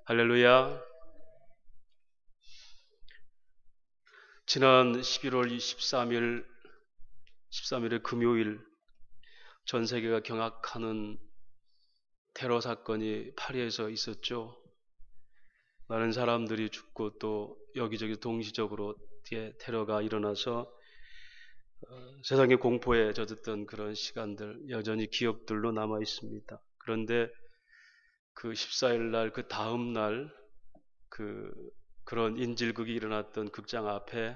할렐루야. 지난 11월 13일의 금요일 전 세계가 경악하는 테러 사건이 파리에서 있었죠. 많은 사람들이 죽고 또 여기저기 동시적으로 테러가 일어나서 세상의 공포에 젖었던 그런 시간들 여전히 기억들로 남아 있습니다. 그런데 그 14일 날 그 다음 날 그런 인질극이 일어났던 극장 앞에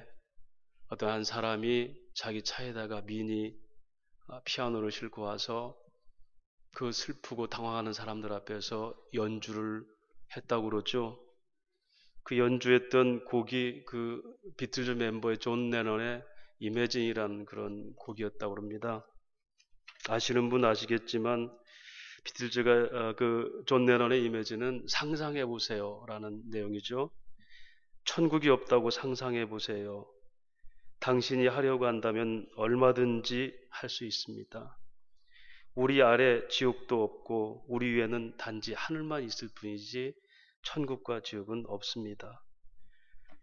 어떤 한 사람이 자기 차에다가 미니 피아노를 싣고 와서 그 슬프고 당황하는 사람들 앞에서 연주를 했다고 그러죠. 그 연주했던 곡이 그 비틀즈 멤버의 존 레넌의 이매진이라는 그런 곡이었다고 합니다. 아시는 분 아시겠지만 비틀즈가 그 존 레넌의 이매진은 상상해 보세요라는 내용이죠. 천국이 없다고 상상해 보세요. 당신이 하려고 한다면 얼마든지 할 수 있습니다. 우리 아래 지옥도 없고 우리 위에는 단지 하늘만 있을 뿐이지 천국과 지옥은 없습니다.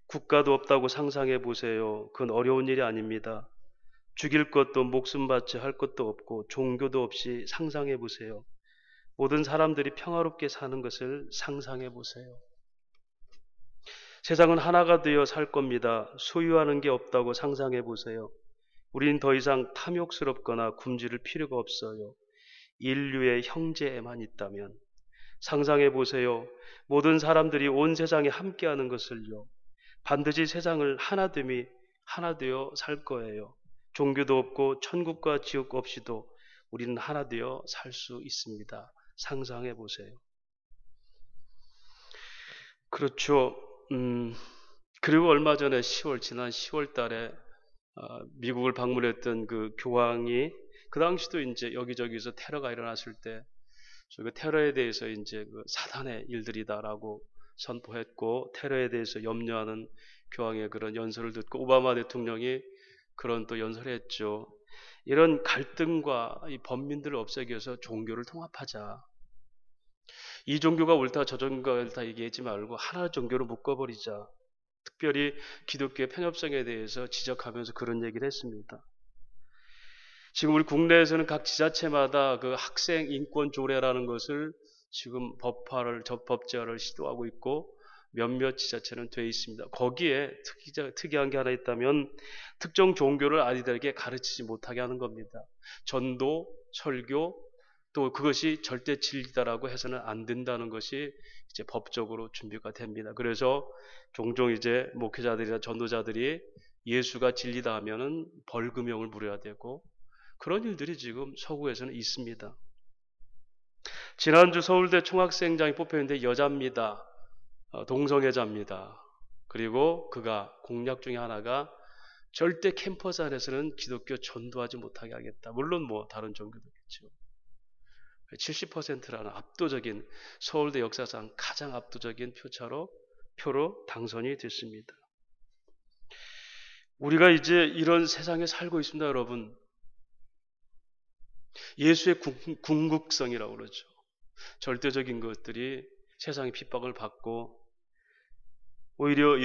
국가도 없다고 상상해 보세요. 그건 어려운 일이 아닙니다. 죽일 것도 목숨 바쳐 할 것도 없고 종교도 없이 상상해 보세요. 모든 사람들이 평화롭게 사는 것을 상상해 보세요. 세상은 하나가 되어 살 겁니다. 소유하는 게 없다고 상상해 보세요. 우린 더 이상 탐욕스럽거나 굶주릴 필요가 없어요. 인류의 형제에만 있다면. 상상해 보세요. 모든 사람들이 온 세상에 함께하는 것을요. 반드시 세상을 하나 되어 살 거예요. 종교도 없고 천국과 지옥 없이도 우리는 하나 되어 살 수 있습니다. 상상해 보세요. 그렇죠. 그리고 얼마 전에 지난 10월 달에 미국을 방문했던 그 교황이 그 당시도 이제 여기저기서 테러가 일어났을 때 그 테러에 대해서 이제 그 사단의 일들이다라고 선포했고 테러에 대해서 염려하는 교황의 그런 연설을 듣고 오바마 대통령이 그런 또 연설을 했죠. 이런 갈등과 이 범민들을 없애기 위해서 종교를 통합하자. 이 종교가 옳다 저 종교가 옳다 얘기하지 말고 하나 종교로 묶어버리자. 특별히 기독교의 편협성에 대해서 지적하면서 그런 얘기를 했습니다. 지금 우리 국내에서는 각 지자체마다 그 학생 인권 조례라는 것을 지금 법제화를 시도하고 있고 몇몇 지자체는 돼 있습니다. 거기에 특이한 게 하나 있다면 특정 종교를 아이들에게 가르치지 못하게 하는 겁니다. 전도, 설교, 또 그것이 절대 진리다라고 해서는 안 된다는 것이 이제 법적으로 준비가 됩니다. 그래서 종종 이제 목회자들이나 전도자들이 예수가 진리다 하면은 벌금형을 물어야 되고 그런 일들이 지금 서구에서는 있습니다. 지난주 서울대 총학생장이 뽑혔는데 여자입니다. 동성애자입니다. 그리고 그가 공약 중에 하나가 절대 캠퍼스 안에서는 기독교 전도하지 못하게 하겠다. 물론 뭐 다른 종교도겠죠. 70%라는 압도적인 서울대 역사상 가장 압도적인 표로 당선이 됐습니다. 우리가 이제 이런 세상에 살고 있습니다, 여러분. 예수의 궁극성이라고 그러죠. 절대적인 것들이 세상의 핍박을 받고 오히려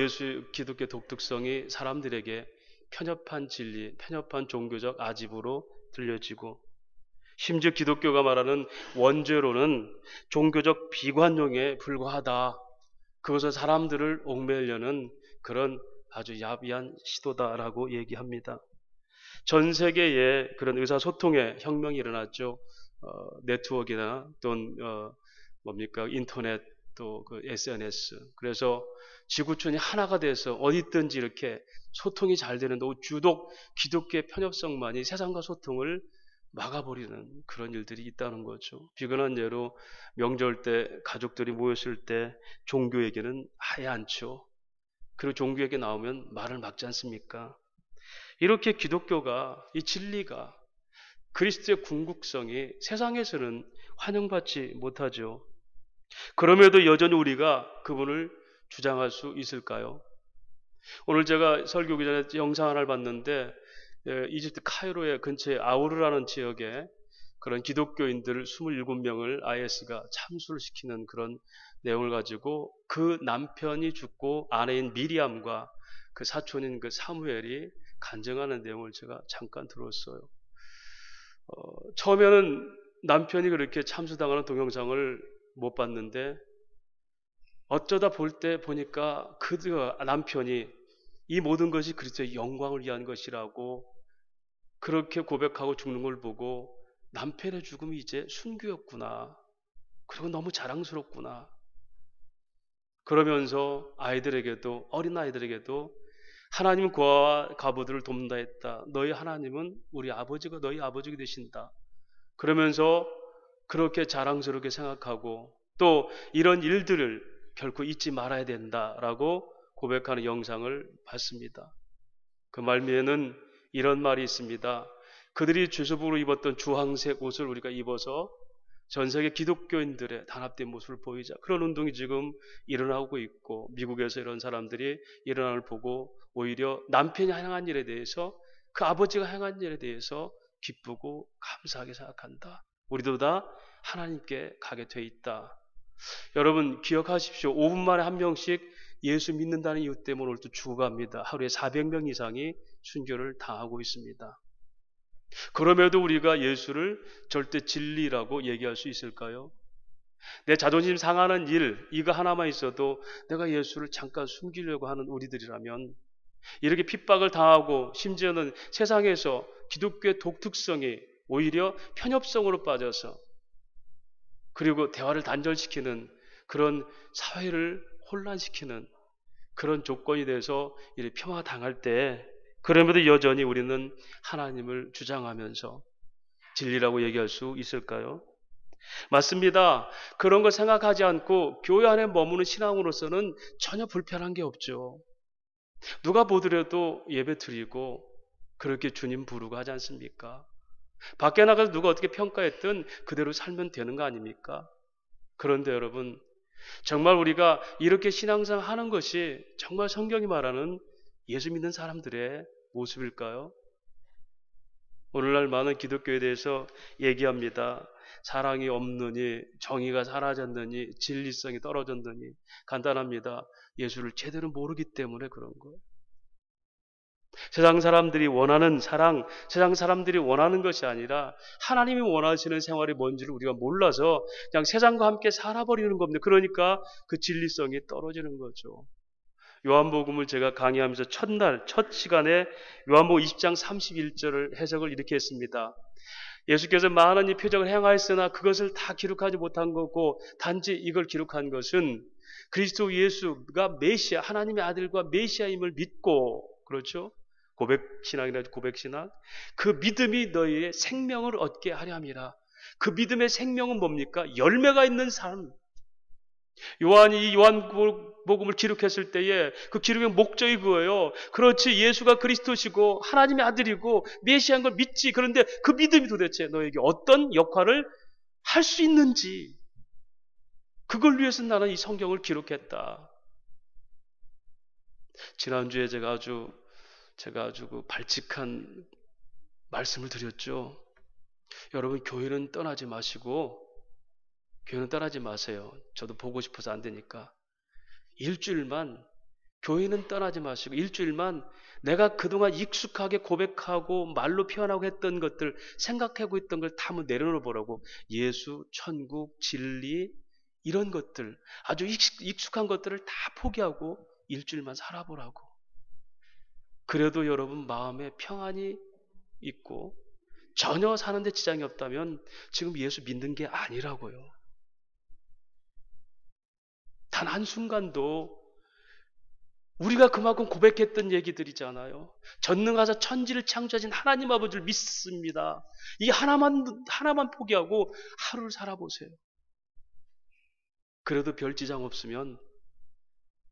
기독교 독특성이 사람들에게 편협한 진리, 편협한 종교적 아집으로 들려지고 심지어 기독교가 말하는 원죄로는 종교적 비관용에 불과하다. 그것을 사람들을 옥매려는 그런 아주 야비한 시도다라고 얘기합니다. 전 세계에 그런 의사소통의 혁명이 일어났죠. 네트워크나 또는 인터넷 또 그 SNS. 그래서 지구촌이 하나가 돼서 어디 있든지 이렇게 소통이 잘 되는데 유독 기독교의 편협성만이 세상과 소통을 막아버리는 그런 일들이 있다는 거죠. 비근한 예로 명절 때 가족들이 모였을 때 종교 얘기는 아예 않죠. 그리고 종교 얘기 나오면 말을 막지 않습니까? 이렇게 기독교가 이 진리가 그리스도의 궁극성이 세상에서는 환영받지 못하죠. 그럼에도 여전히 우리가 그분을 주장할 수 있을까요? 오늘 제가 설교하기 전에 영상 하나를 봤는데 이집트 카이로의 근처에 아우르라는 지역에 그런 기독교인들 27명을 IS가 참수를 시키는 그런 내용을 가지고 그 남편이 죽고 아내인 미리암과 그 사촌인 그 사무엘이 간증하는 내용을 제가 잠깐 들었어요. 처음에는 남편이 그렇게 참수당하는 동영상을 못 봤는데 어쩌다 볼 때 보니까 그 남편이 이 모든 것이 그리스도의 영광을 위한 것이라고 그렇게 고백하고 죽는 걸 보고 남편의 죽음이 이제 순교였구나. 그리고 너무 자랑스럽구나. 그러면서 아이들에게도 어린 아이들에게도 하나님은 고아와 과부들을 돕는다 했다. 너희 하나님은 우리 아버지가 너희 아버지가 되신다. 그러면서 그렇게 자랑스럽게 생각하고 또 이런 일들을 결코 잊지 말아야 된다라고 고백하는 영상을 봤습니다. 그 말미에는 이런 말이 있습니다. 그들이 주소복으로 입었던 주황색 옷을 우리가 입어서 전 세계 기독교인들의 단합된 모습을 보이자. 그런 운동이 지금 일어나고 있고 미국에서 이런 사람들이 일어나는 걸 보고 오히려 남편이 행한 일에 대해서 그 아버지가 행한 일에 대해서 기쁘고 감사하게 생각한다. 우리도 다 하나님께 가게 돼 있다. 여러분 기억하십시오. 5분 만에 한 명씩 예수 믿는다는 이유 때문에 오늘도 죽어갑니다. 하루에 400명 이상이 순교를 당하고 있습니다. 그럼에도 우리가 예수를 절대 진리라고 얘기할 수 있을까요? 내 자존심 상하는 일 이거 하나만 있어도 내가 예수를 잠깐 숨기려고 하는 우리들이라면 이렇게 핍박을 당하고 심지어는 세상에서 기독교의 독특성이 오히려 편협성으로 빠져서 그리고 대화를 단절시키는 그런 사회를 혼란시키는 그런 조건이 돼서 이렇게 폄하당할 때 그럼에도 여전히 우리는 하나님을 주장하면서 진리라고 얘기할 수 있을까요? 맞습니다. 그런 걸 생각하지 않고 교회 안에 머무는 신앙으로서는 전혀 불편한 게 없죠. 누가 보더라도 예배 드리고 그렇게 주님 부르고 하지 않습니까? 밖에 나가서 누가 어떻게 평가했든 그대로 살면 되는 거 아닙니까? 그런데 여러분 정말 우리가 이렇게 신앙생활 하는 것이 정말 성경이 말하는 예수 믿는 사람들의 모습일까요? 오늘날 많은 기독교에 대해서 얘기합니다. 사랑이 없느니 정의가 사라졌느니 진리성이 떨어졌느니 간단합니다. 예수를 제대로 모르기 때문에 그런 거예요. 세상 사람들이 원하는 사랑, 세상 사람들이 원하는 것이 아니라 하나님이 원하시는 생활이 뭔지를 우리가 몰라서 그냥 세상과 함께 살아버리는 겁니다. 그러니까 그 진리성이 떨어지는 거죠. 요한복음을 제가 강의하면서 첫날, 첫 시간에 요한복음 20장 31절을 해석을 이렇게 했습니다. 예수께서 많은 이 표적을 행하였으나 그것을 다 기록하지 못한 거고 단지 이걸 기록한 것은 그리스도 예수가 메시아, 하나님의 아들과 메시아임을 믿고 그렇죠? 고백신앙이라죠. 고백신앙. 그 믿음이 너희의 생명을 얻게 하려 함이라. 그 믿음의 생명은 뭡니까? 열매가 있는 삶. 요한이 이 요한복음을 기록했을 때에 그 기록의 목적이 그거예요. 그렇지 예수가 그리스도시고 하나님의 아들이고 메시아인 걸 믿지. 그런데 그 믿음이 도대체 너에게 어떤 역할을 할 수 있는지 그걸 위해서 나는 이 성경을 기록했다. 지난주에 제가 아주 그 발칙한 말씀을 드렸죠. 여러분 교회는 떠나지 마시고 교회는 떠나지 마세요. 저도 보고 싶어서 안 되니까. 일주일만 교회는 떠나지 마시고 일주일만 내가 그동안 익숙하게 고백하고 말로 표현하고 했던 것들 생각하고 있던 걸 다 한번 내려놓아 보라고. 예수, 천국, 진리 이런 것들 아주 익숙한 것들을 다 포기하고 일주일만 살아보라고. 그래도 여러분 마음에 평안이 있고 전혀 사는데 지장이 없다면 지금 예수 믿는 게 아니라고요. 단 한순간도 우리가 그만큼 고백했던 얘기들이잖아요. 전능하사 천지를 창조하신 하나님 아버지를 믿습니다. 이 하나만 포기하고 하루를 살아보세요. 그래도 별 지장 없으면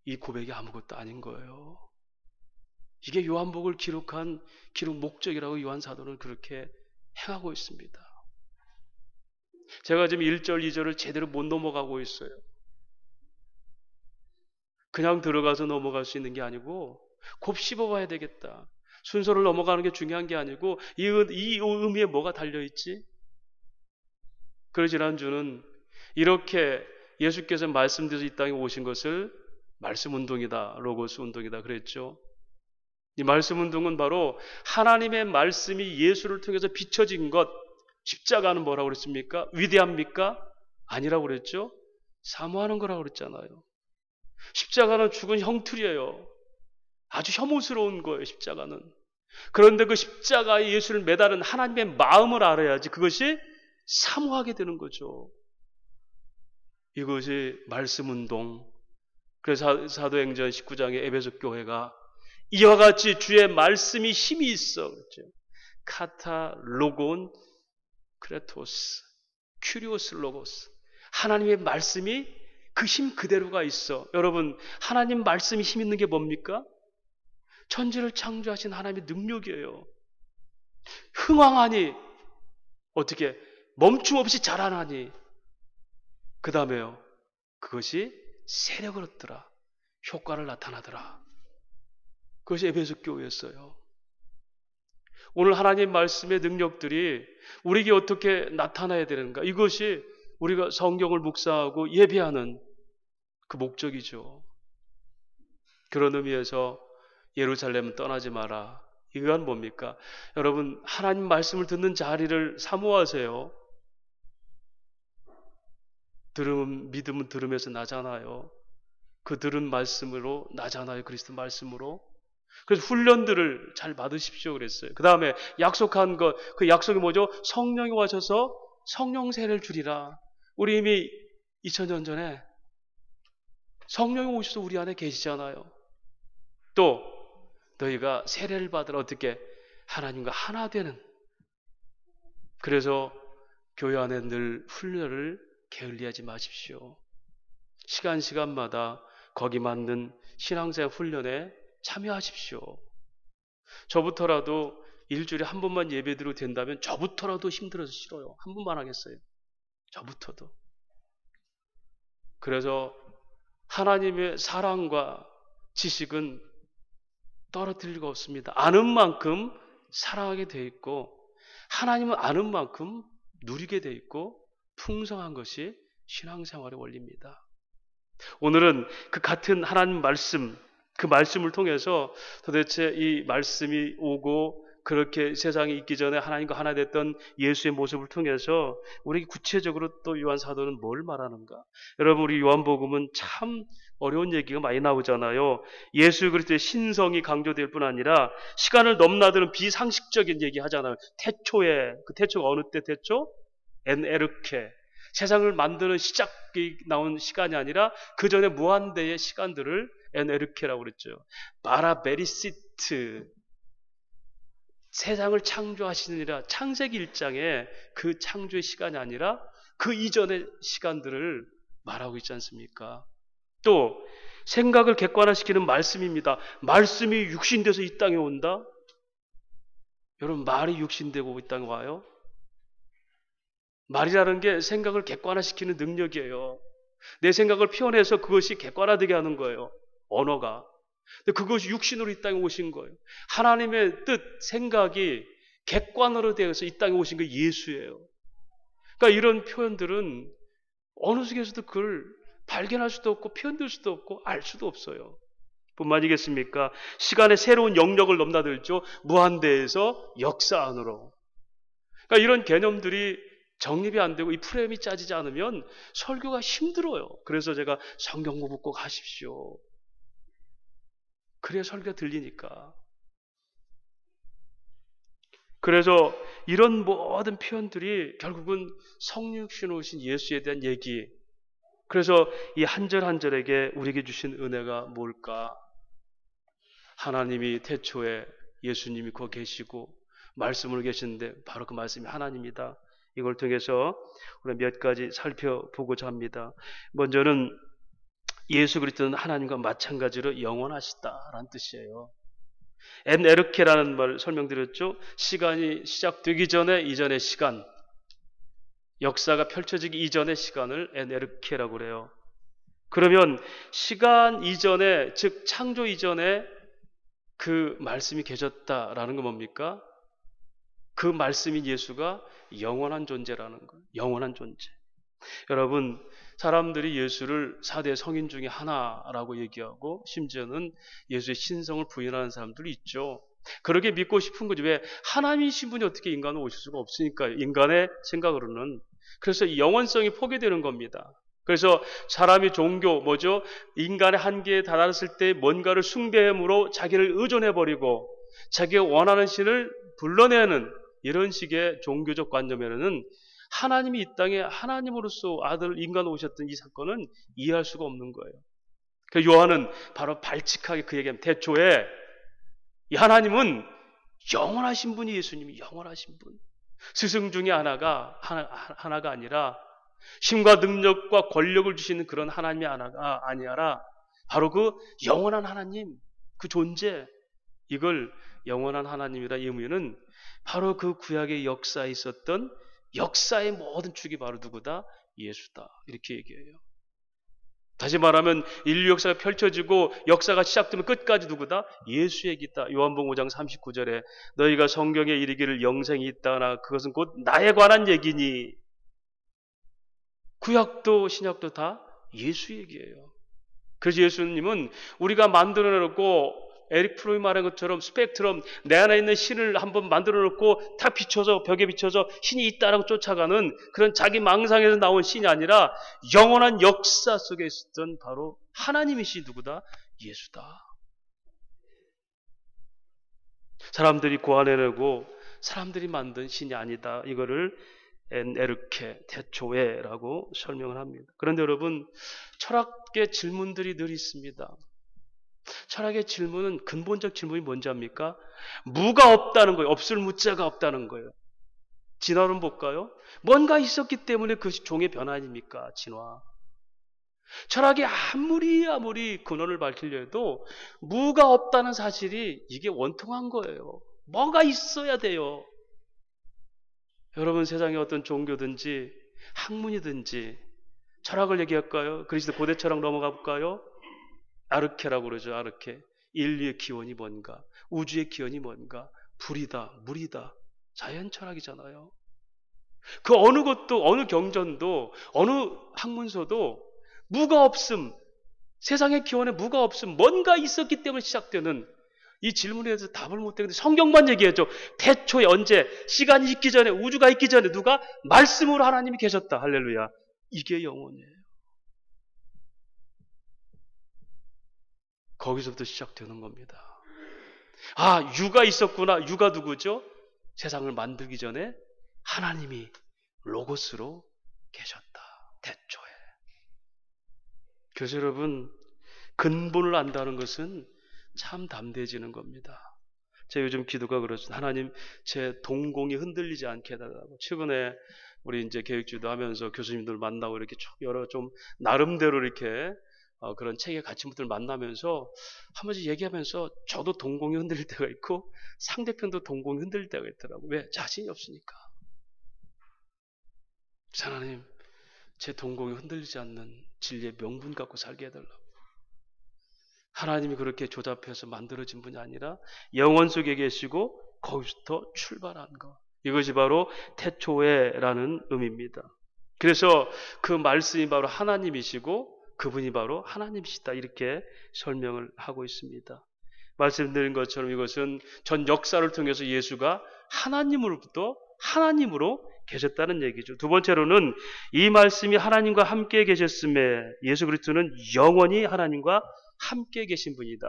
이 고백이 아무것도 아닌 거예요. 이게 요한복음을 기록한 기록 목적이라고 요한 사도는 그렇게 행하고 있습니다. 제가 지금 1절, 2절을 제대로 못 넘어가고 있어요. 그냥 들어가서 넘어갈 수 있는 게 아니고 곱 씹어봐야 되겠다. 순서를 넘어가는 게 중요한 게 아니고 이 의미에 뭐가 달려있지? 그래서 지난주는 이렇게 예수께서 말씀드려서 이 땅에 오신 것을 말씀 운동이다, 로고스 운동이다 그랬죠. 이 말씀 운동은 바로 하나님의 말씀이 예수를 통해서 비춰진 것. 십자가는 뭐라고 그랬습니까? 위대합니까? 아니라고 그랬죠. 사모하는 거라고 그랬잖아요. 십자가는 죽은 형틀이에요. 아주 혐오스러운 거예요, 십자가는. 그런데 그 십자가에 예수를 매달은 하나님의 마음을 알아야지 그것이 사모하게 되는 거죠. 이것이 말씀 운동. 그래서 사도행전 19장의 에베소 교회가 이와 같이 주의 말씀이 힘이 있어 그랬죠. 카타 로곤 크레토스 큐리오스 로고스. 하나님의 말씀이 그 힘 그대로가 있어. 여러분, 하나님 말씀이 힘 있는 게 뭡니까? 천지를 창조하신 하나님의 능력이에요. 흥왕하니 어떻게 멈춤 없이 자라나니 그 다음에요. 그것이 세력을 얻더라. 효과를 나타나더라. 그것이 에베소 교회였어요. 오늘 하나님 말씀의 능력들이 우리에게 어떻게 나타나야 되는가? 이것이 우리가 성경을 묵상하고 예배하는 그 목적이죠. 그런 의미에서 예루살렘은 떠나지 마라. 이건 뭡니까? 여러분, 하나님 말씀을 듣는 자리를 사모하세요. 믿음은 들음에서 나잖아요. 그 들은 말씀으로 나잖아요. 그리스도 말씀으로. 그래서 훈련들을 잘 받으십시오 그랬어요. 그 다음에 약속한 것, 그 약속이 뭐죠? 성령이 오셔서 성령 세례를 주리라. 우리 이미 2000년 전에 성령이 오셔서 우리 안에 계시잖아요. 또 너희가 세례를 받으러 어떻게 하나님과 하나 되는. 그래서 교회 안에 늘 훈련을 게을리하지 마십시오. 시간마다 거기 맞는 신앙생활 훈련에 참여하십시오. 저부터라도 일주일에 한 번만 예배드려도 된다면 저부터라도 힘들어서 싫어요. 한 번만 하겠어요. 저부터도. 그래서 하나님의 사랑과 지식은 떨어뜨릴 리가 없습니다. 아는 만큼 사랑하게 돼 있고 하나님은 아는 만큼 누리게 돼 있고 풍성한 것이 신앙생활의 원리입니다. 오늘은 그 같은 하나님 말씀, 그 말씀을 통해서 도대체 이 말씀이 오고 그렇게 세상이 있기 전에 하나님과 하나 됐던 예수의 모습을 통해서 우리에게 구체적으로 또 요한 사도는 뭘 말하는가? 여러분, 우리 요한복음은 참 어려운 얘기가 많이 나오잖아요. 예수 그리스도의 신성이 강조될 뿐 아니라 시간을 넘나드는 비상식적인 얘기 하잖아요. 태초에, 그 태초가 어느 때 태초? 엔에르케. 세상을 만드는 시작이 나온 시간이 아니라 그 전에 무한대의 시간들을 엔에르케라고 그랬죠. 바라베리시트. 세상을 창조하시느니라. 창세기 1장에 그 창조의 시간이 아니라 그 이전의 시간들을 말하고 있지 않습니까? 또 생각을 객관화시키는 말씀입니다. 말씀이 육신돼서 이 땅에 온다? 여러분, 말이 육신되고 이 땅에 와요? 말이라는 게 생각을 객관화시키는 능력이에요. 내 생각을 표현해서 그것이 객관화되게 하는 거예요. 언어가. 근데 그것이 육신으로 이 땅에 오신 거예요. 하나님의 뜻, 생각이 객관으로 되어서 이 땅에 오신 게 예수예요. 그러니까 이런 표현들은 어느 속에서도 그걸 발견할 수도 없고 표현될 수도 없고 알 수도 없어요. 뿐만이겠습니까? 시간의 새로운 영역을 넘나들죠. 무한대에서 역사 안으로. 그러니까 이런 개념들이 정립이 안 되고 이 프레임이 짜지지 않으면 설교가 힘들어요. 그래서 제가 성경 공부 꼭 하십시오. 그래야 설교가 들리니까. 그래서 이런 모든 표현들이 결국은 성육신 오신 예수에 대한 얘기. 그래서 이 한 절 한 절에게 우리에게 주신 은혜가 뭘까? 하나님이 태초에 예수님이 거기 계시고 말씀으로 계시는데 바로 그 말씀이 하나님이다. 이걸 통해서 우리 몇 가지 살펴보고자 합니다. 먼저는 예수 그리스도는 하나님과 마찬가지로 영원하시다라는 뜻이에요. 엔에르케라는 말 설명드렸죠. 시간이 시작되기 전에 이전의 시간, 역사가 펼쳐지기 이전의 시간을 엔에르케라고 그래요. 그러면 시간 이전에, 즉 창조 이전에 그 말씀이 계셨다라는 건 뭡니까? 그 말씀인 예수가 영원한 존재라는 거예요. 영원한 존재. 여러분, 사람들이 예수를 4대 성인 중에 하나라고 얘기하고 심지어는 예수의 신성을 부인하는 사람들이 있죠. 그렇게 믿고 싶은 거지. 왜? 하나님이신 분이 어떻게 인간으로 오실 수가 없으니까요. 인간의 생각으로는. 그래서 이 영원성이 포기되는 겁니다. 그래서 사람이 종교, 뭐죠? 인간의 한계에 달았을 때 뭔가를 숭배함으로 자기를 의존해버리고 자기가 원하는 신을 불러내는 이런 식의 종교적 관점에는 하나님이 이 땅에 하나님으로서 아들 인간으로 오셨던 이 사건은 이해할 수가 없는 거예요. 그 요한은 바로 발칙하게 그 얘기합니다. 태초에 이 하나님은 영원하신 분이 예수님이 영원하신 분. 스승 중에 하나가 아니라 힘과 능력과 권력을 주시는 그런 하나님이 하나가 아니라 바로 그 영원한 하나님, 그 존재, 이걸 영원한 하나님이라 의미는 바로 그 구약의 역사에 있었던 역사의 모든 축이 바로 누구다? 예수다. 이렇게 얘기해요. 다시 말하면 인류 역사가 펼쳐지고 역사가 시작되면 끝까지 누구다? 예수의 얘기다. 요한복음 5장 39절에 너희가 성경에 이르기를 영생이 있다나 그것은 곧 나에 관한 얘기니. 구약도 신약도 다 예수 얘기예요. 그래서 예수님은 우리가 만들어놓고 에릭 프로이 말한 것처럼 스펙트럼 내 안에 있는 신을 한번 만들어놓고 탁 비춰서 벽에 비춰서 신이 있다라고 쫓아가는 그런 자기 망상에서 나온 신이 아니라 영원한 역사 속에 있었던 바로 하나님이시 누구다? 예수다. 사람들이 고안해내고 사람들이 만든 신이 아니다. 이거를 에르케 태초에라고 설명을 합니다. 그런데 여러분, 철학의 질문들이 늘 있습니다. 철학의 질문은 근본적 질문이 뭔지 압니까? 무가 없다는 거예요. 없을 무자가 없다는 거예요. 진화론 볼까요? 뭔가 있었기 때문에 그것이 종의 변화 아닙니까? 진화. 철학이 아무리 근원을 밝히려 해도 무가 없다는 사실이 이게 원통한 거예요. 뭐가 있어야 돼요. 여러분, 세상에 어떤 종교든지 학문이든지 철학을 얘기할까요? 그리스도 고대 철학 넘어가 볼까요? 아르케라고 그러죠. 아르케. 인류의 기원이 뭔가, 우주의 기원이 뭔가, 불이다, 물이다. 자연 철학이잖아요. 그 어느 것도, 어느 경전도, 어느 학문서도 무가 없음, 세상의 기원에 무가 없음, 뭔가 있었기 때문에 시작되는 이 질문에 대해서 답을 못 되는데 성경만 얘기하죠. 태초에 언제, 시간이 있기 전에, 우주가 있기 전에 누가 말씀으로 하나님이 계셨다. 할렐루야. 이게 영혼이에요. 거기서부터 시작되는 겁니다. 아, 유가 있었구나. 유가 누구죠? 세상을 만들기 전에 하나님이 로고스로 계셨다. 태초에. 그래서 여러분, 근본을 안다는 것은 참 담대해지는 겁니다. 제가 요즘 기도가 그렇습니다. 하나님, 제 동공이 흔들리지 않게 해달라고. 최근에 우리 이제 계획주도 하면서 교수님들 만나고 이렇게 여러 좀 나름대로 이렇게 그런 책의 가치문들을 만나면서 한 번씩 얘기하면서 저도 동공이 흔들릴 때가 있고 상대편도 동공이 흔들릴 때가 있더라고요. 왜? 자신이 없으니까. 하나님, 제 동공이 흔들리지 않는 진리의 명분 갖고 살게 해달라고. 하나님이 그렇게 조잡해서 만들어진 분이 아니라 영원 속에 계시고 거기서부터 출발한 것. 이것이 바로 태초에라는 의미입니다. 그래서 그 말씀이 바로 하나님이시고 그분이 바로 하나님이시다. 이렇게 설명을 하고 있습니다. 말씀드린 것처럼 이것은 전 역사를 통해서 예수가 하나님으로부터 하나님으로 계셨다는 얘기죠. 두 번째로는 이 말씀이 하나님과 함께 계셨음에 예수 그리스도는 영원히 하나님과 함께 계신 분이다.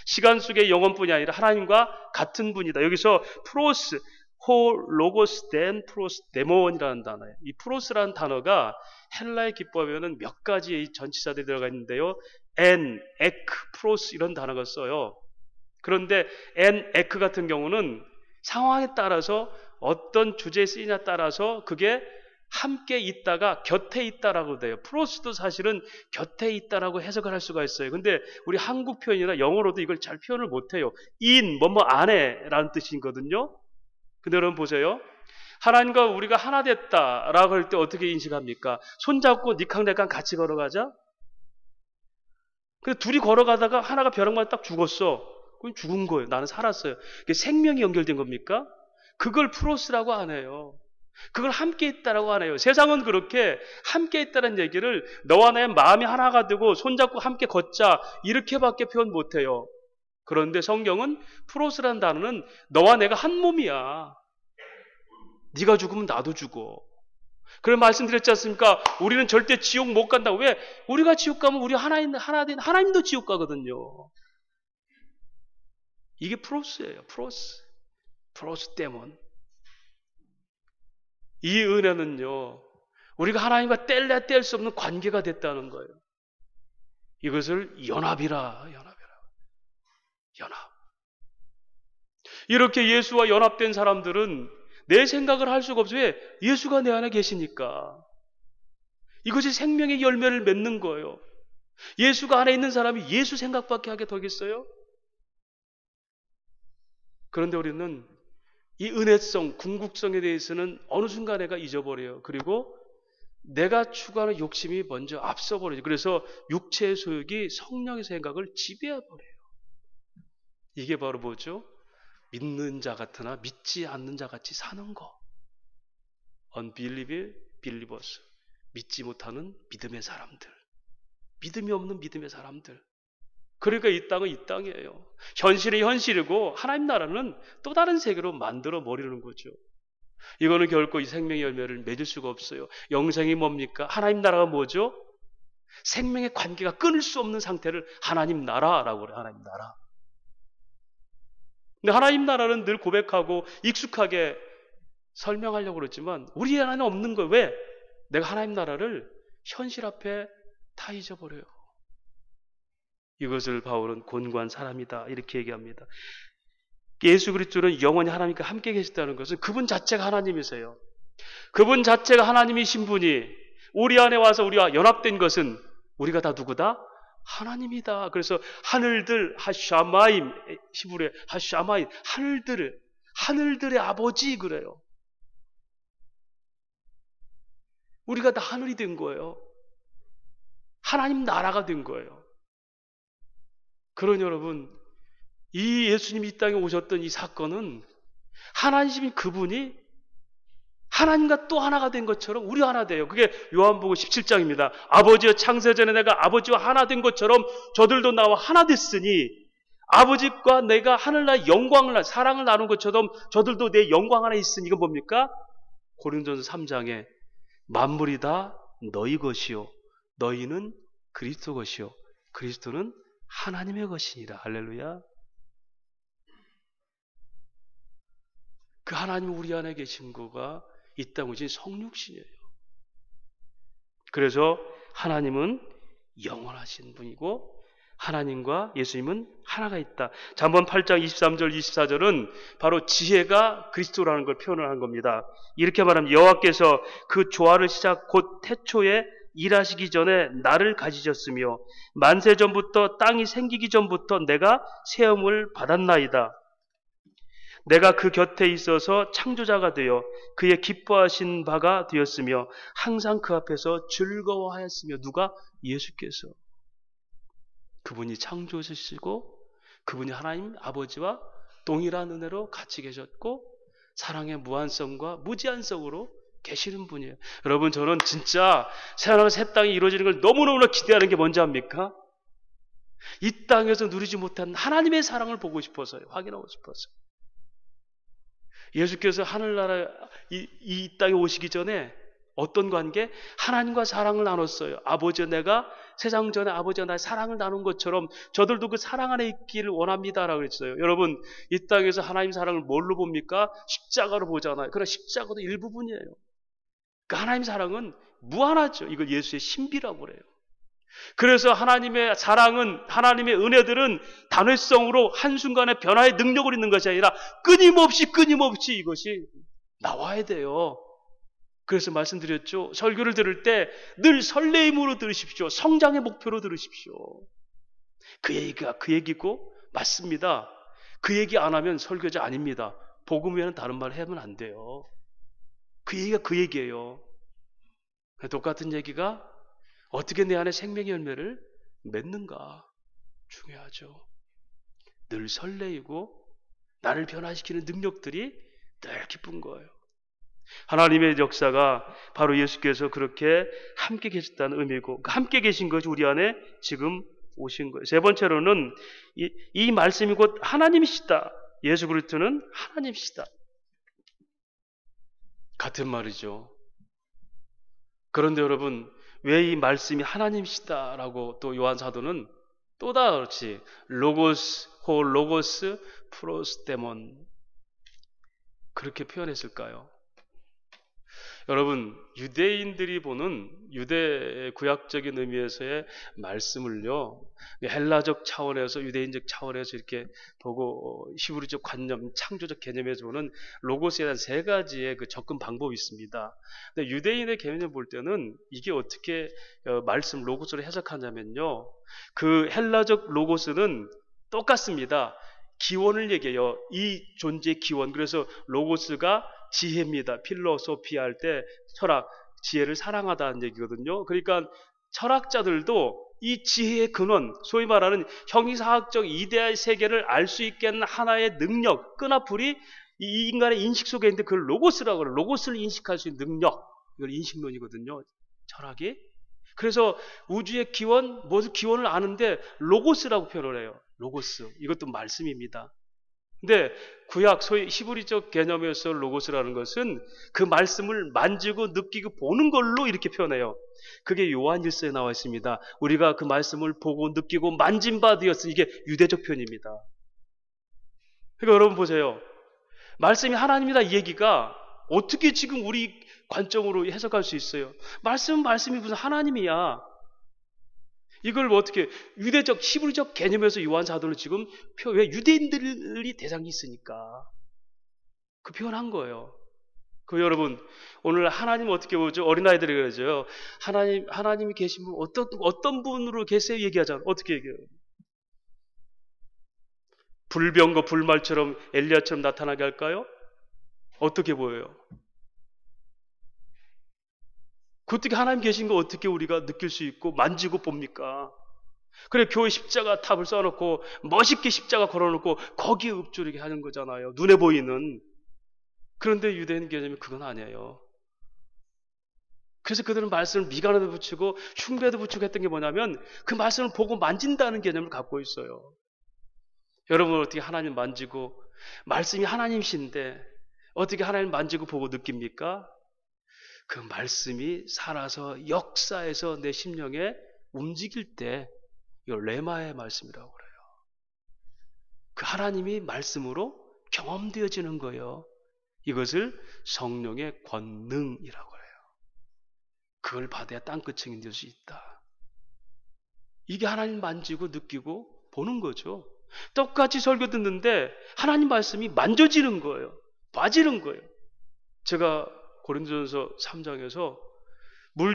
시간 속의 영혼뿐이 아니라 하나님과 같은 분이다. 여기서 프로스, 호 로고스 덴 프로스 데몬이라는 단어예요. 이 프로스라는 단어가 헬라의 기법에는 몇 가지의 전치사들이 들어가 있는데요. 엔, 에크, 프로스 이런 단어가 써요. 그런데 엔, 에크 같은 경우는 상황에 따라서 어떤 주제에 쓰이냐에 따라서 그게 함께 있다가 곁에 있다라고 돼요. 프로스도 사실은 곁에 있다라고 해석을 할 수가 있어요. 근데 우리 한국 표현이나 영어로도 이걸 잘 표현을 못해요. in, 뭐뭐 안에라는 뜻이거든요. 근데 여러분 보세요. 하나님과 우리가 하나 됐다라고 할 때 어떻게 인식합니까? 손잡고 니캉내캉 같이 걸어가자? 근데 둘이 걸어가다가 하나가 벼락 맞아 딱 죽었어. 그건 죽은 거예요. 나는 살았어요. 그게 생명이 연결된 겁니까? 그걸 프로스라고 안 해요. 그걸 함께 있다라고 하네요. 세상은 그렇게 함께 있다는 얘기를 너와 내 마음이 하나가 되고 손잡고 함께 걷자 이렇게밖에 표현 못해요. 그런데 성경은 프로스라는 단어는 너와 내가 한 몸이야. 네가 죽으면 나도 죽어. 그런 말씀드렸지 않습니까? 우리는 절대 지옥 못 간다고. 왜? 우리가 지옥 가면 우리 하나님도 지옥 가거든요. 이게 프로스예요. 프로스 때문. 이 은혜는요, 우리가 하나님과 뗄래야 뗄 수 없는 관계가 됐다는 거예요. 이것을 연합. 이렇게 예수와 연합된 사람들은 내 생각을 할 수가 없어요. 왜? 예수가 내 안에 계시니까. 이것이 생명의 열매를 맺는 거예요. 예수가 안에 있는 사람이 예수 생각밖에 하게 되겠어요? 그런데 우리는 이 은혜성, 궁극성에 대해서는 어느 순간 내가 잊어버려요. 그리고 내가 추구하는 욕심이 먼저 앞서버려요. 그래서 육체의 소욕이 성령의 생각을 지배해버려요. 이게 바로 뭐죠? 믿는 자 같으나 믿지 않는 자 같이 사는 거. unbelievers. 믿지 못하는 믿음의 사람들. 믿음이 없는 믿음의 사람들. 그러니까 이 땅은 이 땅이에요. 현실이 현실이고 하나님 나라는 또 다른 세계로 만들어 버리는 거죠. 이거는 결코 이 생명의 열매를 맺을 수가 없어요. 영생이 뭡니까? 하나님 나라가 뭐죠? 생명의 관계가 끊을 수 없는 상태를 하나님 나라라고 그래요. 하나님 나라. 근데 하나님 나라는 늘 고백하고 익숙하게 설명하려고 그랬지만 우리 안에는 없는 거예요. 왜? 내가 하나님 나라를 현실 앞에 다 잊어버려요. 이것을 바울은 곤고한 사람이다 이렇게 얘기합니다. 예수 그리스도는 영원히 하나님과 함께 계시다는 것은 그분 자체가 하나님이세요. 그분 자체가 하나님이신 분이 우리 안에 와서 우리와 연합된 것은 우리가 다 누구다? 하나님이다. 그래서 하늘들 하샤마임, 히브리어 하샤마임, 하늘들의 아버지 그래요. 우리가 다 하늘이 된 거예요. 하나님 나라가 된 거예요. 그러니 여러분, 이 예수님이 이 땅에 오셨던 이 사건은 하나님이신 그분이 하나님과 또 하나가 된 것처럼 우리 하나 돼요. 그게 요한복음 17장입니다. 아버지와 창세전에 내가 아버지와 하나 된 것처럼 저들도 나와 하나 됐으니 아버지과 내가 하늘나라의 영광을 사랑을 나눈 것처럼 저들도 내 영광 안에 있으니 이건 뭡니까? 고린도전서 3장에 만물이 다 너희 것이요 너희는 그리스도 것이요 그리스도는 하나님의 것이니라. 할렐루야. 그 하나님 우리 안에 계신 거가 이 땅에 오신 성육신이에요. 그래서 하나님은 영원하신 분이고 하나님과 예수님은 하나가 있다. 잠언 8장 23절 24절은 바로 지혜가 그리스도라는 걸 표현을 한 겁니다. 이렇게 말하면 여호와께서 그 조화를 시작 곧 태초에 일하시기 전에 나를 가지셨으며 만세 전부터 땅이 생기기 전부터 내가 세움을 받았나이다. 내가 그 곁에 있어서 창조자가 되어 그의 기뻐하신 바가 되었으며 항상 그 앞에서 즐거워하였으며 누가? 예수께서. 그분이 창조주시고 그분이 하나님 아버지와 동일한 은혜로 같이 계셨고 사랑의 무한성과 무제한성으로 계시는 분이에요. 여러분 저는 진짜 새하늘과 새 땅이 이루어지는 걸 너무너무 기대하는 게 뭔지 압니까? 이 땅에서 누리지 못한 하나님의 사랑을 보고 싶어서요. 확인하고 싶어서요. 예수께서 하늘나라 이 땅에 오시기 전에 어떤 관계? 하나님과 사랑을 나눴어요. 아버지와 내가 세상 전에 아버지와 나의 사랑을 나눈 것처럼 저들도 그 사랑 안에 있기를 원합니다라고 그랬어요. 여러분 이 땅에서 하나님 사랑을 뭘로 봅니까? 십자가로 보잖아요. 그러나 십자가도 일부분이에요. 그러니까 하나님 사랑은 무한하죠. 이걸 예수의 신비라고 그래요. 그래서 하나님의 사랑은 하나님의 은혜들은 단회성으로 한순간에 변화의 능력을 있는 것이 아니라 끊임없이 이것이 나와야 돼요. 그래서 말씀드렸죠. 설교를 들을 때 늘 설레임으로 들으십시오. 성장의 목표로 들으십시오. 그 얘기가 그 얘기고 맞습니다. 그 얘기 안 하면 설교자 아닙니다. 복음 외에는 다른 말 하면 안 돼요. 그 얘기가 그 얘기예요. 똑같은 얘기가 어떻게 내 안에 생명의 열매를 맺는가 중요하죠. 늘 설레이고 나를 변화시키는 능력들이 늘 기쁜 거예요. 하나님의 역사가 바로 예수께서 그렇게 함께 계셨다는 의미고, 함께 계신 것이 우리 안에 지금 오신 거예요. 세 번째로는 이 말씀이 곧 하나님이시다. 예수 그리스도는 하나님이시다. 같은 말이죠. 그런데 여러분, 왜 이 말씀이 하나님이시다라고 또 요한 사도는 또 다르지 로고스, 호 로고스, 프로스 데몬 그렇게 표현했을까요? 여러분, 유대인들이 보는 유대 구약적인 의미에서의 말씀을요, 헬라적 차원에서, 유대인적 차원에서 이렇게 보고, 히브리적 관념, 창조적 개념에서 보는 로고스에 대한 세 가지의 그 접근 방법이 있습니다. 근데 유대인의 개념을 볼 때는 이게 어떻게 말씀 로고스를 해석하냐면요, 그 헬라적 로고스는 똑같습니다. 기원을 얘기해요. 이 존재의 기원. 그래서 로고스가 지혜입니다. 필로소피 할 때 철학, 지혜를 사랑하다는 얘기거든요. 그러니까 철학자들도 이 지혜의 근원, 소위 말하는 형이사학적 이데아의 세계를 알 수 있게 하는 하나의 능력, 끈앞풀이 이 인간의 인식 속에 있는데 그걸 로고스라고 그래요. 로고스를 인식할 수 있는 능력, 이걸 인식론이거든요. 철학이. 그래서 우주의 기원, 무슨 기원을 아는데 로고스라고 표현을 해요. 로고스. 이것도 말씀입니다. 근데 구약 소위 히브리적 개념에서 로고스라는 것은 그 말씀을 만지고 느끼고 보는 걸로 이렇게 표현해요. 그게 요한일서에 나와 있습니다. 우리가 그 말씀을 보고 느끼고 만진 바 되었으니, 이게 유대적 표현입니다. 그러니까 여러분 보세요. 말씀이 하나님이다 이 얘기가 어떻게 지금 우리 관점으로 해석할 수 있어요? 말씀은 말씀이 무슨 하나님이야. 이걸 어떻게 유대적 히브리적 개념에서 요한 사도는 지금 왜 유대인들이 대상이 있으니까 그 표현한 거예요. 그 여러분, 오늘 하나님 어떻게 보죠? 어린아이들이 그러죠. 하나님이 계신 분 어떤 분으로 계세요? 얘기하잖아요. 어떻게 얘기해요? 불병거 불말처럼 엘리야처럼 나타나게 할까요? 어떻게 보여요? 어떻게 하나님 계신 거 어떻게 우리가 느낄 수 있고 만지고 봅니까? 그래, 교회 십자가 탑을 써놓고 멋있게 십자가 걸어놓고 거기에 읊조리게 하는 거잖아요. 눈에 보이는. 그런데 유대인 개념이 그건 아니에요. 그래서 그들은 말씀을 미간에도 붙이고 흉배도 붙이고 했던 게 뭐냐면 그 말씀을 보고 만진다는 개념을 갖고 있어요. 여러분 어떻게 하나님 만지고, 말씀이 하나님이신데 어떻게 하나님 만지고 보고 느낍니까? 그 말씀이 살아서 역사에서 내 심령에 움직일 때 이걸 레마의 말씀이라고 그래요. 그 하나님이 말씀으로 경험되어지는 거예요. 이것을 성령의 권능이라고 해요. 그걸 받아야 땅끝 증인될 수 있다. 이게 하나님 만지고 느끼고 보는 거죠. 똑같이 설교 듣는데 하나님 말씀이 만져지는 거예요. 빠지는 거예요. 제가 고린도전서 3장에서 물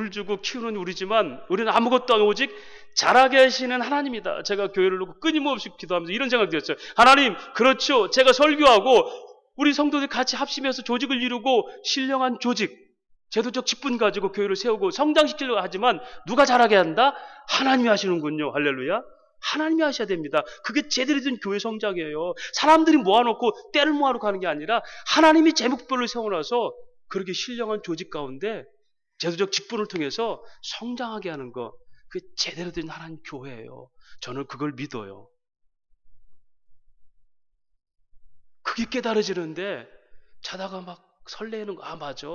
주고 키우는 우리지만 우리는 아무것도 안 오직 자라게 하시는 하나님이다. 제가 교회를 놓고 끊임없이 기도하면서 이런 생각이 들었어요. 하나님, 그렇죠. 제가 설교하고 우리 성도들 같이 합심해서 조직을 이루고 신령한 조직, 제도적 직분 가지고 교회를 세우고 성장시키려고 하지만 누가 자라게 한다? 하나님이 하시는군요. 할렐루야. 하나님이 하셔야 됩니다. 그게 제대로 된 교회 성장이에요. 사람들이 모아놓고 때를 모아놓고 하는 게 아니라 하나님이 제목별로 세워놔서 그렇게 신령한 조직 가운데 제도적 직분을 통해서 성장하게 하는 거, 그게 제대로 된 하나님 교회예요. 저는 그걸 믿어요. 그게 깨달아지는데 자다가 막 설레는 거, 아 맞아.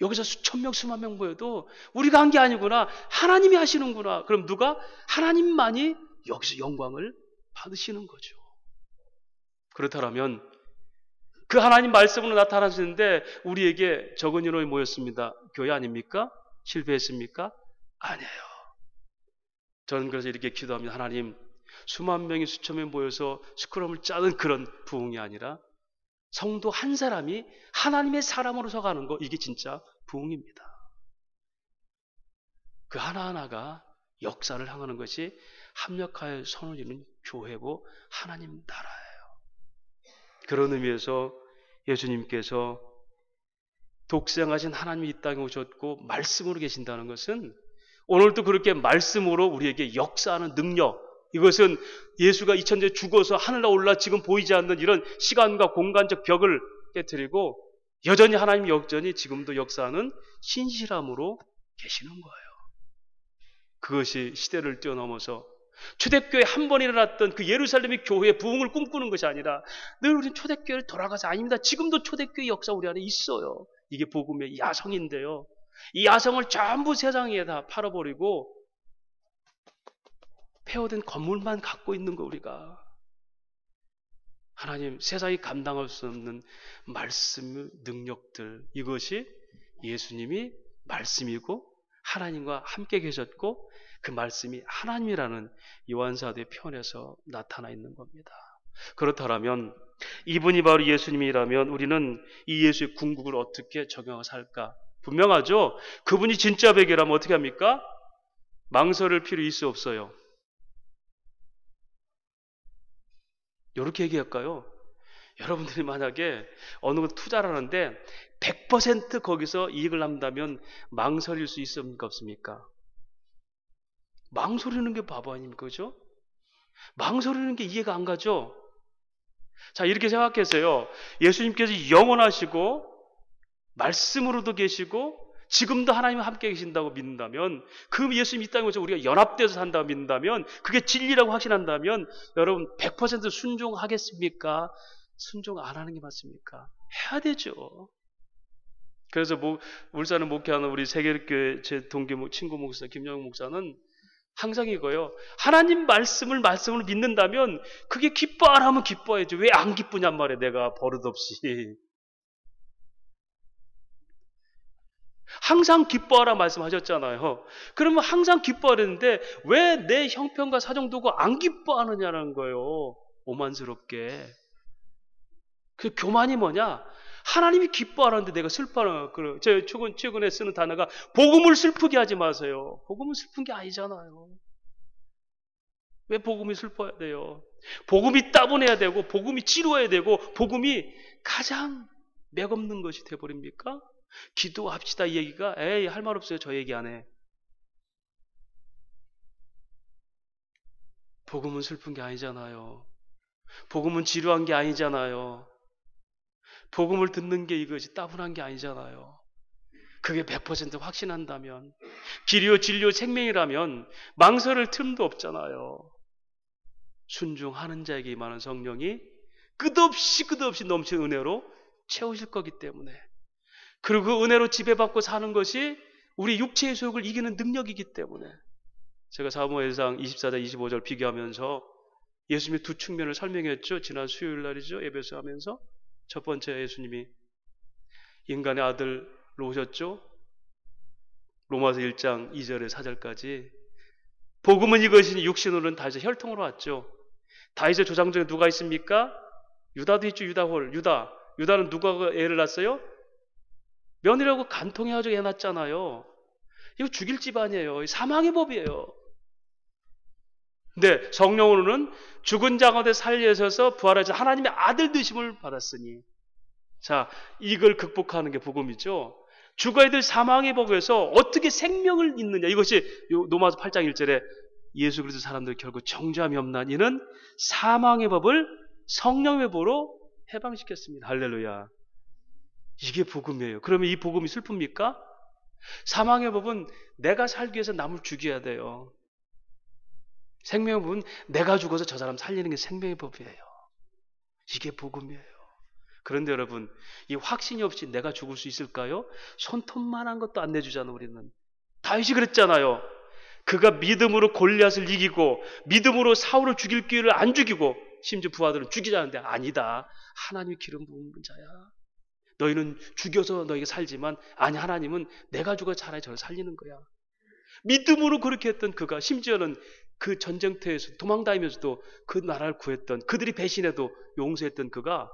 여기서 수천 명, 수만 명 모여도 우리가 한 게 아니구나. 하나님이 하시는구나. 그럼 누가? 하나님만이 여기서 영광을 받으시는 거죠. 그렇다면 그 하나님 말씀으로 나타나시는데 우리에게 적은 인원이 모였습니다. 교회 아닙니까? 실패했습니까? 아니에요. 저는 그래서 이렇게 기도합니다. 하나님, 수만 명이 수천 명이 모여서 스크럼을 짜는 그런 부흥이 아니라 성도 한 사람이 하나님의 사람으로 서가는 거, 이게 진짜 부흥입니다. 그 하나하나가 역사를 향하는 것이 합력하여 선을 이루는 교회고 하나님 나라예요. 그런 의미에서 예수님께서 독생하신 하나님이 이 땅에 오셨고 말씀으로 계신다는 것은 오늘도 그렇게 말씀으로 우리에게 역사하는 능력, 이것은 예수가 2000년 죽어서 하늘로 올라 지금 보이지 않는 이런 시간과 공간적 벽을 깨뜨리고 여전히 하나님 여전히 지금도 역사하는 신실함으로 계시는 거예요. 그것이 시대를 뛰어넘어서 초대교회 한 번 일어났던 그 예루살렘의 교회의 부흥을 꿈꾸는 것이 아니라 늘 우리는 초대교회를 돌아가서 아닙니다. 지금도 초대교회 역사 우리 안에 있어요. 이게 복음의 야성인데요. 이 야성을 전부 세상에다 팔아버리고 폐허된 건물만 갖고 있는 거 우리가. 하나님 세상이 감당할 수 없는 말씀의 능력들, 이것이 예수님이 말씀이고 하나님과 함께 계셨고 그 말씀이 하나님이라는 요한사도의 표현에서 나타나 있는 겁니다. 그렇다면 이분이 바로 예수님이라면 우리는 이 예수의 궁극을 어떻게 적용하고 살까? 분명하죠. 그분이 진짜 베개라면 어떻게 합니까? 망설일 필요 있어 없어요? 이렇게 얘기할까요? 여러분들이 만약에 어느 것 투자를 하는데 100% 거기서 이익을 남다면 망설일 수 있습니까? 없습니까? 망설이는 게 바보 아닙니까? 그죠? 망설이는 게 이해가 안 가죠? 자, 이렇게 생각했어요. 예수님께서 영원하시고 말씀으로도 계시고 지금도 하나님과 함께 계신다고 믿는다면, 그 예수님 이 땅에 오셔서 우리가 연합돼서 산다고 믿는다면, 그게 진리라고 확신한다면 여러분 100% 순종하겠습니까? 순종 안 하는 게 맞습니까? 해야 되죠. 그래서 울산을 목회하는 우리 세계교회 제 동기 친구 목사 김영욱 목사는 항상 이거예요. 하나님 말씀을 믿는다면 그게 기뻐하라 하면 기뻐해야죠. 왜 안 기쁘냔 말이에요. 내가 버릇없이. 항상 기뻐하라 말씀하셨잖아요. 그러면 항상 기뻐하는데 왜 내 형편과 사정 두고 안 기뻐하느냐는 거예요. 오만스럽게. 그 교만이 뭐냐? 하나님이 기뻐하라는데 내가 슬퍼하는 거예요. 제가 최근에 쓰는 단어가 복음을 슬프게 하지 마세요. 복음은 슬픈 게 아니잖아요. 왜 복음이 슬퍼야 돼요? 복음이 따분해야 되고 복음이 지루해야 되고 복음이 가장 맥없는 것이 돼버립니까? 기도합시다 이 얘기가 에이 할 말 없어요. 저 얘기 안 해. 복음은 슬픈 게 아니잖아요. 복음은 지루한 게 아니잖아요. 복음을 듣는 게 이것이 따분한 게 아니잖아요. 그게 100% 확신한다면, 길이요 진리요 생명이라면 망설일 틈도 없잖아요. 순종하는 자에게 임하는 성령이 끝없이 넘치는 은혜로 채우실 거기 때문에, 그리고 그 은혜로 지배받고 사는 것이 우리 육체의 소욕을 이기는 능력이기 때문에, 제가 사무엘상 24장 25절 비교하면서 예수님의 두 측면을 설명했죠. 지난 수요일 날이죠. 예배소 하면서 첫 번째, 예수님이 인간의 아들로 오셨죠. 로마서 1장 2절에 4절까지. 복음은 이것이니 육신으로는 다윗의 혈통으로 왔죠. 다윗의 조상 중에 누가 있습니까? 유다도 있죠. 유다는 누가 애를 낳았어요? 며느리하고 간통해가지고 애 낳았잖아요. 이거 죽일 집안이에요. 사망의 법이에요. 근데 성령으로는 죽은 자 가운데 살려서 부활하셔서 하나님의 아들 되심을 받았으니, 자, 이걸 극복하는 게 복음이죠. 죽어야 될 사망의 법에서 어떻게 생명을 잇느냐. 이것이 로마서 8장 1절에 예수 그리스도 사람들 결국 정죄함이 없나니 이는 사망의 법을 성령의 법으로 해방시켰습니다. 할렐루야. 이게 복음이에요. 그러면 이 복음이 슬픕니까? 사망의 법은 내가 살기 위해서 남을 죽여야 돼요. 생명의 법은 내가 죽어서 저 사람 살리는 게 생명의 법이에요. 이게 복음이에요. 그런데 여러분, 이 확신이 없이 내가 죽을 수 있을까요? 손톱만한 것도 안 내주잖아요. 우리는. 다윗이 그랬잖아요. 그가 믿음으로 골리앗을 이기고 믿음으로 사울을 죽일 기회를 안 죽이고, 심지어 부하들은 죽이자는데 아니다. 하나님이 기름 부은 자야. 너희는 죽여서 너희가 살지만, 아니 하나님은 내가 죽어 차라리 저를 살리는 거야. 믿음으로 그렇게 했던 그가, 심지어는 그 전쟁터에서 도망다니면서도 그 나라를 구했던, 그들이 배신해도 용서했던 그가,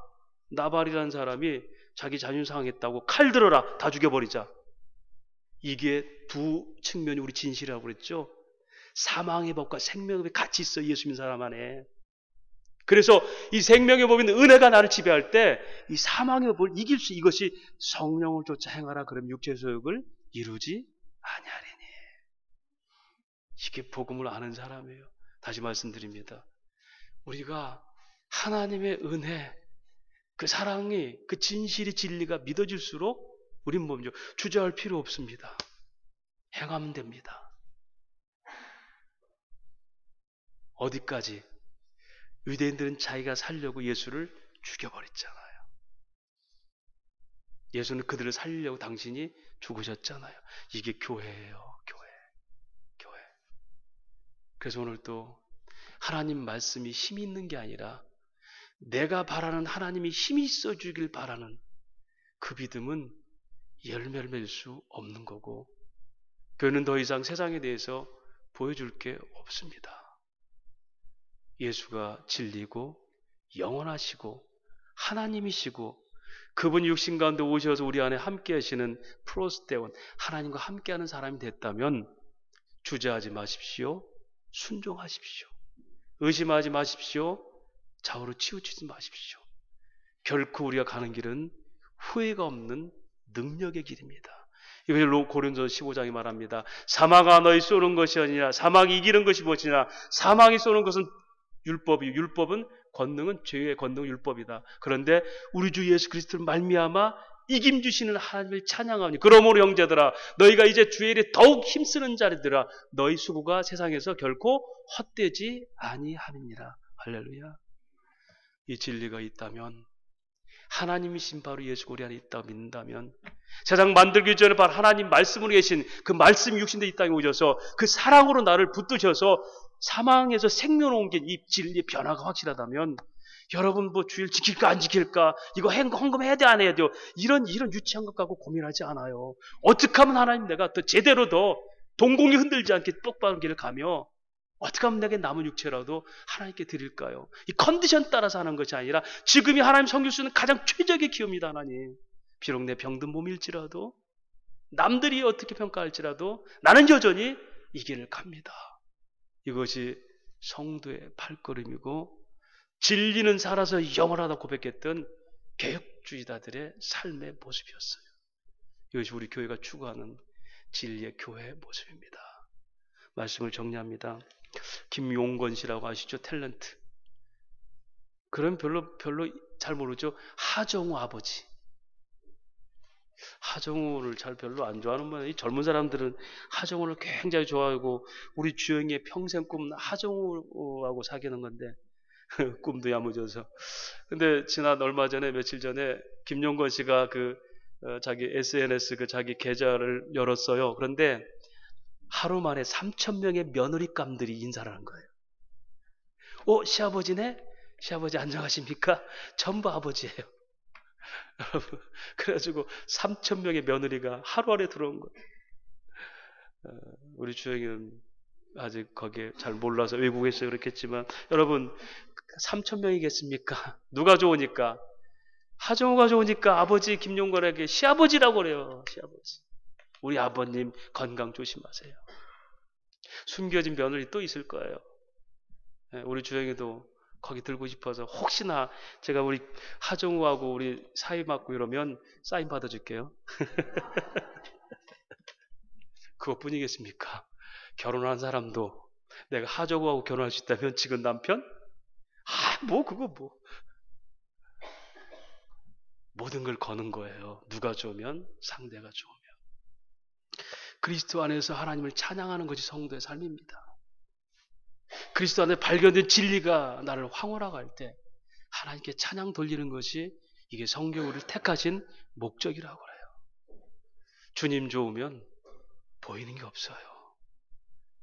나발이라는 사람이 자기 자존심 상했다고 칼 들어라 다 죽여버리자. 이게 두 측면이 우리 진실이라고 그랬죠. 사망의 법과 생명의 법이 같이 있어 예수 믿는 사람 안에. 그래서 이 생명의 법인 은혜가 나를 지배할 때 이 사망의 법을 이길 수, 이것이 성령을 쫓아 행하라 그러면 육체의 소욕을 이루지 아니하리니. 이게 복음을 아는 사람이에요. 다시 말씀드립니다. 우리가 하나님의 은혜, 그 사랑이, 그 진실이, 진리가 믿어질수록 우린 먼저 주저할 필요 없습니다. 행하면 됩니다. 어디까지? 유대인들은 자기가 살려고 예수를 죽여버렸잖아요. 예수는 그들을 살리려고 당신이 죽으셨잖아요. 이게 교회예요. 교회. 그래서 오늘 또 하나님 말씀이 힘이 있는 게 아니라 내가 바라는 하나님이 힘이 있어 주길 바라는 그 믿음은 열매를 맺을 수 없는 거고, 교회는 더 이상 세상에 대해서 보여줄 게 없습니다. 예수가 진리고 영원하시고 하나님이시고 그분이 육신 가운데 오셔서 우리 안에 함께 하시는 프로스테온, 하나님과 함께하는 사람이 됐다면 주저하지 마십시오. 순종하십시오. 의심하지 마십시오. 좌우로 치우치지 마십시오. 결코 우리가 가는 길은 후회가 없는 능력의 길입니다. 이것이 고린도서 15장이 말합니다. 사망아 너희 쏘는 것이 아니라 사망이 이기는 것이 무엇이냐. 사망이 쏘는 것은 율법은 권능은 죄의 권능 율법이다. 그런데 우리 주 예수 그리스도를 말미암아 이김 주시는 하나님을 찬양하니 그러므로 형제들아 너희가 이제 주의 일에 더욱 힘쓰는 자들아 너희 수고가 세상에서 결코 헛되지 아니함이니라. 할렐루야. 이 진리가 있다면, 하나님이신 바로 예수 우리 안에 있다고 믿는다면, 세상 만들기 전에 바로 하나님 말씀으로 계신 그 말씀이 육신대 이 땅에 오셔서 그 사랑으로 나를 붙드셔서 사망에서 생명을 옮긴 이 진리의 변화가 확실하다면, 여러분 뭐 주일 지킬까 안 지킬까, 이거 헌금해야 돼 안 해야 돼요, 이런 유치한 것 갖고 고민하지 않아요. 어떻게 하면 하나님 내가 더 제대로 더 동공이 흔들지 않게 똑바른 길을 가며 어떻게 하면 내게 남은 육체라도 하나님께 드릴까요? 이 컨디션 따라서 하는 것이 아니라 지금이 하나님 섬길 수 있는 가장 최적의 기회입니다. 하나님, 비록 내 병든 몸일지라도 남들이 어떻게 평가할지라도 나는 여전히 이 길을 갑니다. 이것이 성도의 발걸음이고 진리는 살아서 영원하다 고백했던 개혁주의자들의 삶의 모습이었어요. 이것이 우리 교회가 추구하는 진리의 교회의 모습입니다. 말씀을 정리합니다. 김용건 씨라고 아시죠? 탤런트. 그럼 별로 잘 모르죠? 하정우 아버지. 하정우를 잘 별로 안 좋아하는 분이, 젊은 사람들은 하정우를 굉장히 좋아하고 우리 주영이의 평생 꿈은 하정우하고 사귀는 건데 꿈도 야무져서. 근데 얼마 전에, 며칠 전에 김용건 씨가 자기 SNS 자기 계좌를 열었어요. 그런데 하루 만에 3,000명의 며느리감들이 인사를 한 거예요. 시아버지네? 시아버지 안녕하십니까? 전부 아버지예요. 여러분, 그래가지고 3,000명의 며느리가 하루 안에 들어온 거예요. 우리 주영이는 아직 거기에 잘 몰라서 외국에서 그렇겠지만, 여러분 3,000명이겠습니까? 누가 좋으니까? 하정우가 좋으니까 아버지 김용건에게 시아버지라고 그래요. 시아버지. 우리 아버님 건강 조심하세요. 숨겨진 며느리 또 있을 거예요. 우리 주영이도 거기 들고 싶어서, 혹시나 제가 우리 하정우하고 우리 사이 맞고 이러면 사인 받아줄게요. 그것뿐이겠습니까? 결혼한 사람도 내가 하정우하고 결혼할 수 있다면 지금 남편? 모든 걸 거는 거예요. 누가 좋으면? 상대가 좋으면. 그리스도 안에서 하나님을 찬양하는 것이 성도의 삶입니다. 그리스도 안에 발견된 진리가 나를 황홀하게 할 때 하나님께 찬양 돌리는 것이, 이게 성경을 택하신 목적이라고 그래요. 주님 좋으면 보이는 게 없어요.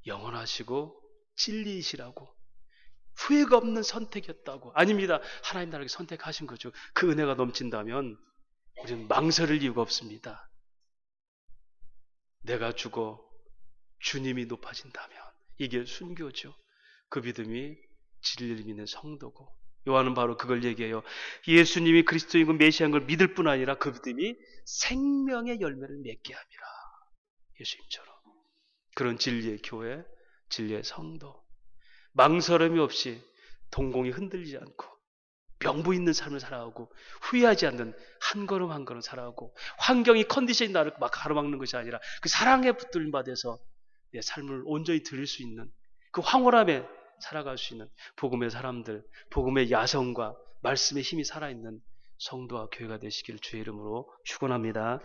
영원하시고 진리이시라고, 후회가 없는 선택이었다고. 아닙니다. 하나님 나에게 선택하신 거죠. 그 은혜가 넘친다면 우리는 망설일 이유가 없습니다. 내가 죽어 주님이 높아진다면 이게 순교죠. 그 믿음이 진리를 믿는 성도고, 요한은 바로 그걸 얘기해요. 예수님이 그리스도인 걸 메시아인 걸 믿을 뿐 아니라 그 믿음이 생명의 열매를 맺게 함이라. 예수님처럼. 그런 진리의 교회, 진리의 성도, 망설임이 없이 동공이 흔들리지 않고 명부 있는 삶을 살아가고 후회하지 않는 한 걸음 한 걸음 살아가고, 환경이 컨디션이 나를 막 가로막는 것이 아니라 그 사랑에 붙들림 받아서 내 삶을 온전히 드릴 수 있는, 그 황홀함에 살아갈 수 있는 복음의 사람들, 복음의 야성과 말씀의 힘이 살아있는 성도와 교회가 되시길 주의 이름으로 축원합니다.